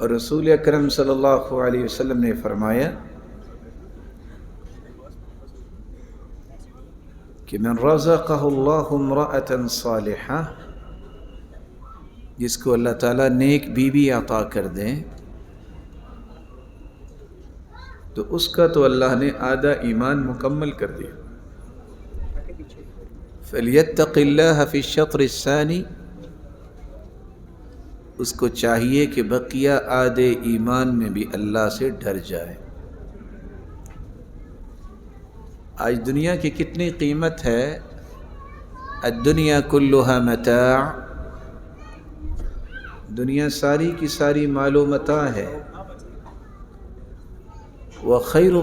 اور رسول اکرم صلی اللہ علیہ وسلم نے فرمایا کہ من رزقہ اللہ امرأة صالحہ، جس کو اللہ تعالیٰ نیک بیوی عطا کر دیں تو اس کا تو اللہ نے آدھا ایمان مکمل کر دیا۔ فَلْيَتَّقِ اللَّهَ فِي الشَّطْرِ الثَّانِي، اس کو چاہیے کہ بقیہ آدھے ایمان میں بھی اللہ سے ڈر جائے۔ آج دنیا کی کتنی قیمت ہے؟ الدنیا کلھا متاع، دنیا ساری کی ساری مال و متاع ہے۔ وخیر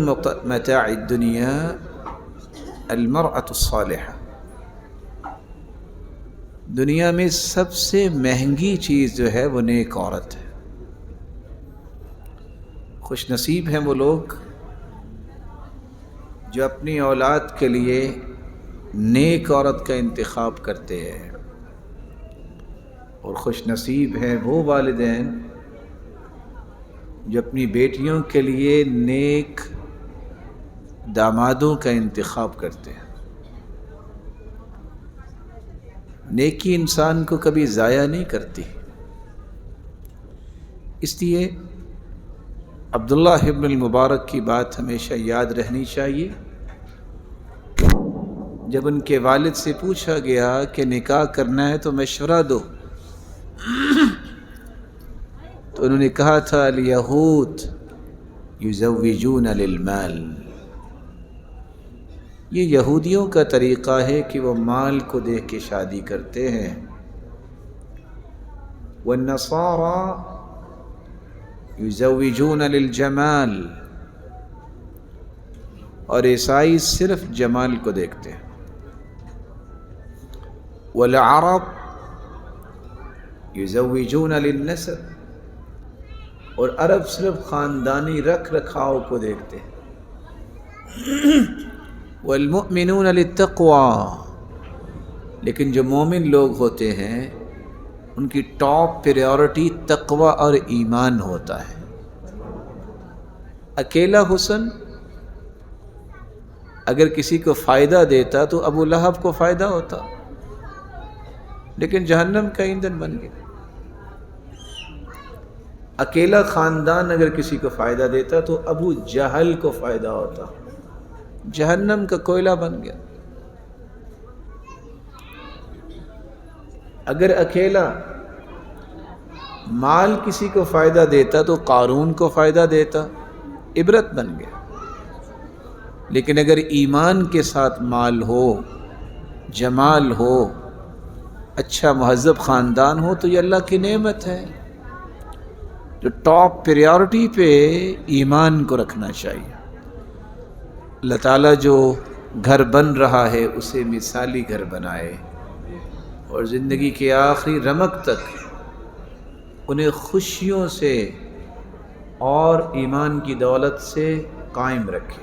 متاع الدنیا المرأة الصالحہ، دنیا میں سب سے مہنگی چیز جو ہے وہ نیک عورت ہے۔ خوش نصیب ہیں وہ لوگ جو اپنی اولاد کے لیے نیک عورت کا انتخاب کرتے ہیں، اور خوش نصیب ہیں وہ والدین جو اپنی بیٹیوں کے لیے نیک دامادوں کا انتخاب کرتے ہیں۔ نیکی انسان کو کبھی ضائع نہیں کرتی، اس لیے عبداللہ ابن المبارک کی بات ہمیشہ یاد رہنی چاہیے۔ جب ان کے والد سے پوچھا گیا کہ نکاح کرنا ہے تو مشورہ دو، تو انہوں نے کہا تھا الیہود یزوجون للمال، یہ یہودیوں کا طریقہ ہے کہ وہ مال کو دیکھ کے شادی کرتے ہیں۔ والنصارى یزوجون للجمال، اور عیسائی صرف جمال کو دیکھتے ہیں۔ والعرب یزوجون للنسب، اور عرب صرف خاندانی رکھ رکھاؤ کو دیکھتے ہیں۔ والمؤمنون للتقوى، لیکن جو مومن لوگ ہوتے ہیں ان کی ٹاپ پریورٹی تقوی اور ایمان ہوتا ہے۔ اکیلا حسن اگر کسی کو فائدہ دیتا تو ابو لہب کو فائدہ ہوتا، لیکن جہنم کا ایندھن بن گیا۔ اکیلا خاندان اگر کسی کو فائدہ دیتا تو ابو جہل کو فائدہ ہوتا، جہنم کا کوئلہ بن گیا۔ اگر اکیلا مال کسی کو فائدہ دیتا تو قارون کو فائدہ دیتا، عبرت بن گیا۔ لیکن اگر ایمان کے ساتھ مال ہو، جمال ہو، اچھا مہذب خاندان ہو تو یہ اللہ کی نعمت ہے۔ جو ٹاپ پریورٹی پہ ایمان کو رکھنا چاہیے۔ اللہ تعالیٰ جو گھر بن رہا ہے اسے مثالی گھر بنائے، اور زندگی کے آخری رمق تک انہیں خوشیوں سے اور ایمان کی دولت سے قائم رکھے۔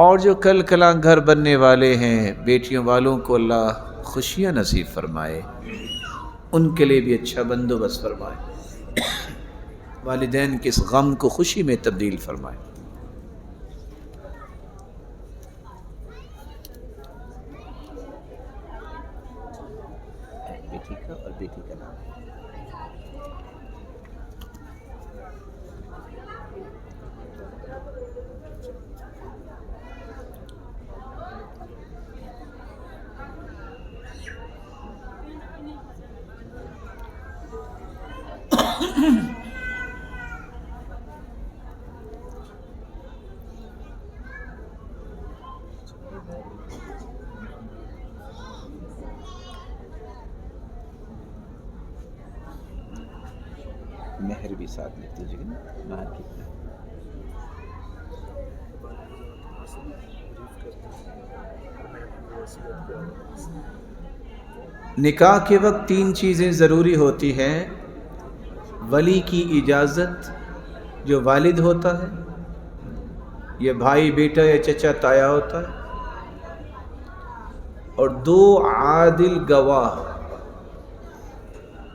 اور جو کل کلاں گھر بننے والے ہیں، بیٹیوں والوں کو اللہ خوشیاں نصیب فرمائے، ان کے لیے بھی اچھا بندوبست فرمائے، والدین کے اس غم کو خوشی میں تبدیل فرمائے۔ بیٹی کا اور بیٹی کا نام مہر بھی ساتھ لکھ دیجیے نا، مہر کتنا ہے؟ نکاح کے وقت تین چیزیں ضروری ہوتی ہیں۔ ولی کی اجازت، جو والد ہوتا ہے، یا بھائی بیٹا یا چچا تایا ہوتا ہے، اور دو عادل گواہ،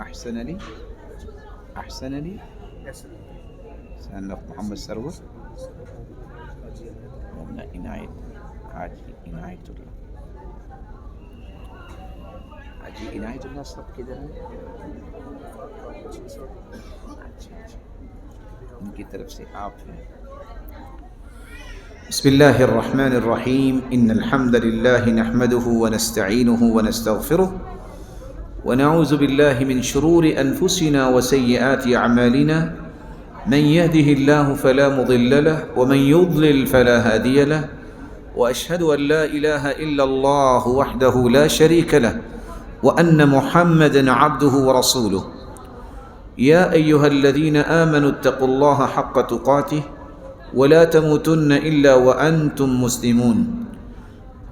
أحسن لي سألنا محمد سرور عناية الله حاجی عنایت اللہ صاحب کدھر ہے؟ اچھا ان کی طرف سے آپ ہیں۔ بسم الله الرحمن الرحيم إن الحمد لله نحمده ونستعينه ونستغفره ونعوذ بالله من شرور أنفسنا وسيئات أعمالنا من يهده الله فلا مضل له ومن يضلل فلا هادي له وأشهد أن لا إله إلا الله وحده لا شريك له وأن محمدا عبده ورسوله يا أيها الذين آمنوا اتقوا الله حق تقاته ولا تموتن إلا وأنتم مسلمون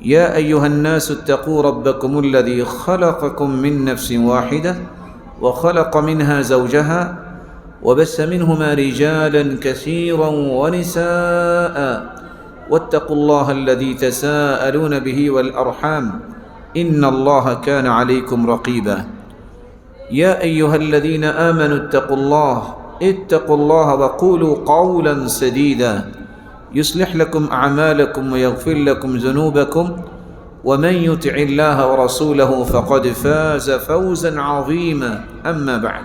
يا أيها الناس اتقوا ربكم الذي خلقكم من نفس واحدة وخلق منها زوجها وبث منهما رجالا كثيرا ونساء واتقوا الله الذي تساءلون به والأرحام إن الله كان عليكم رقيبا يا أيها الذين آمنوا اتقوا الله وقولوا قولا سديدا يصلح لكم أعمالكم ويغفر لكم ذنوبكم ومن يطع الله ورسوله فقد فاز فوزا عظيما أما بعد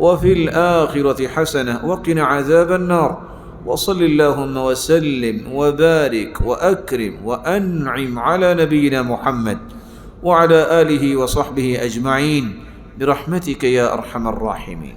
وفي الآخرة حسنة وقنا عذاب النار وصل اللهم وسلم وبارك وأكرم وأنعم على نبينا محمد وعلى آله وصحبه أجمعين برحمتك يا أرحم الراحمين.